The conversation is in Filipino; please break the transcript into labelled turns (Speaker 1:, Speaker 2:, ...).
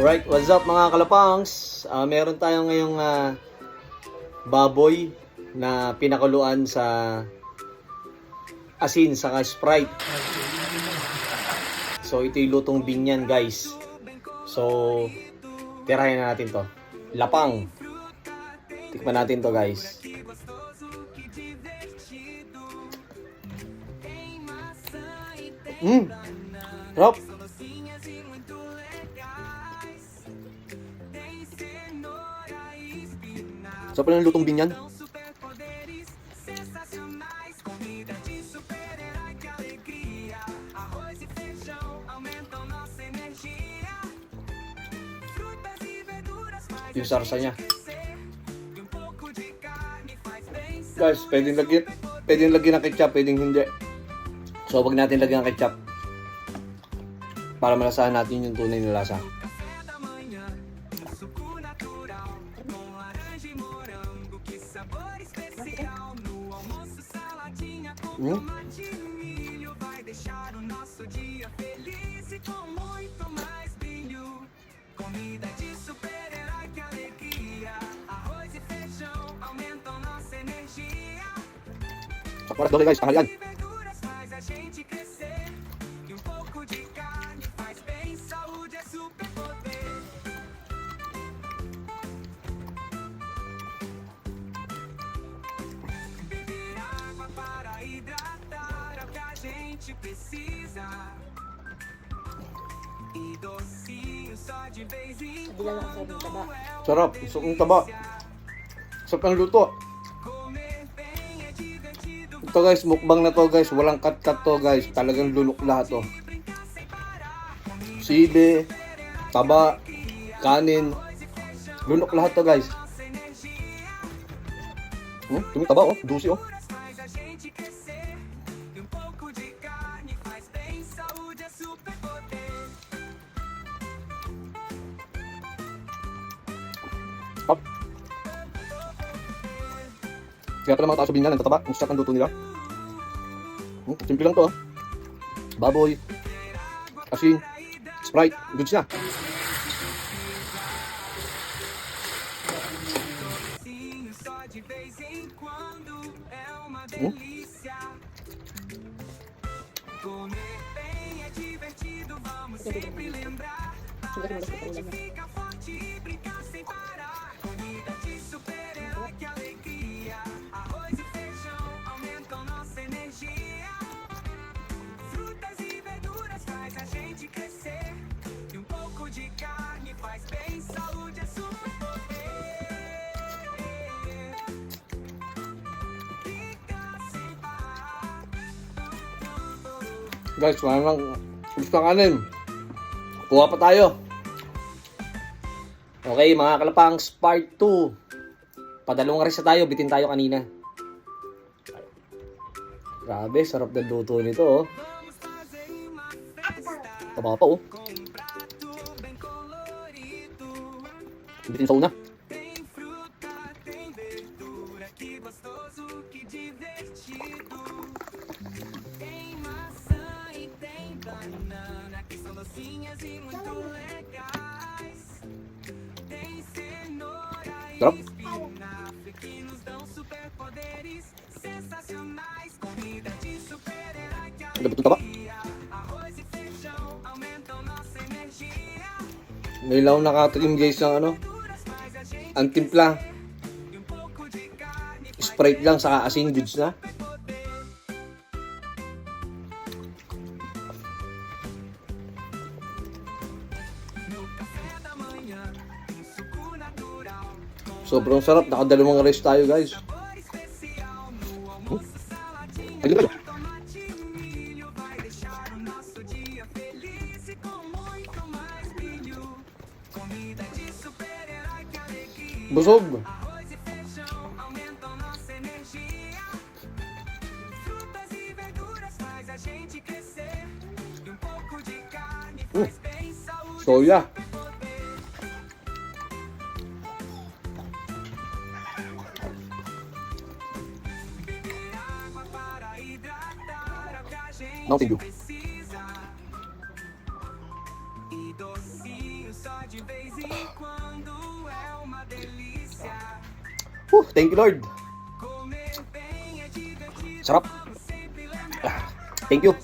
Speaker 1: Alright, what's up mga kalapangs? Meron tayo ngayong baboy na pinakuluan sa asin saka Sprite. So ito yung lutong binyan guys. So tirahin na natin to. Lapang. Tikman natin to guys. Sarap. Sarap pala ng lutong binyan. Yung sarsa niya. Guys, pwedeng lagyan ng ketchup, pwedeng hindi. So, wag natin lagyan ng ketchup para malasahan natin yung tunay na lasa. Sakwarat doon guys, tanghalian. Sarap, yung taba. Sarap ang luto. Ito guys, mukbang na to guys. Walang cut-cut to guys. Talagang lunok lahat to. Sibe, taba, kanin. Lunok lahat to guys. Ito yung taba oh, juicy oh. Stop. Kaya pala mga tao sabihin nga ng tataba, ang sarap ng luto nila. Simple lang to oh. Baboy, asin, Sprite, goods na. Guys, walang gusto kanin. Kuha pa tayo. Okay, mga kalapangs, part 2. Padalawang resa tayo, bitin tayo kanina. Grabe, sarap ng luto nito oh. Taba pa oh. Bitin sa una. Sarap. Ang gabit ng taba. May law nakatrim guys ng ano. Ang timpla. Sprite lang saka asin, goods na. Sobrang sarap. Nakadalawang rest tayo guys. Ayun kayo. Busog. Soya. No, thank you. Thank you, Lord. Sarap. Thank you.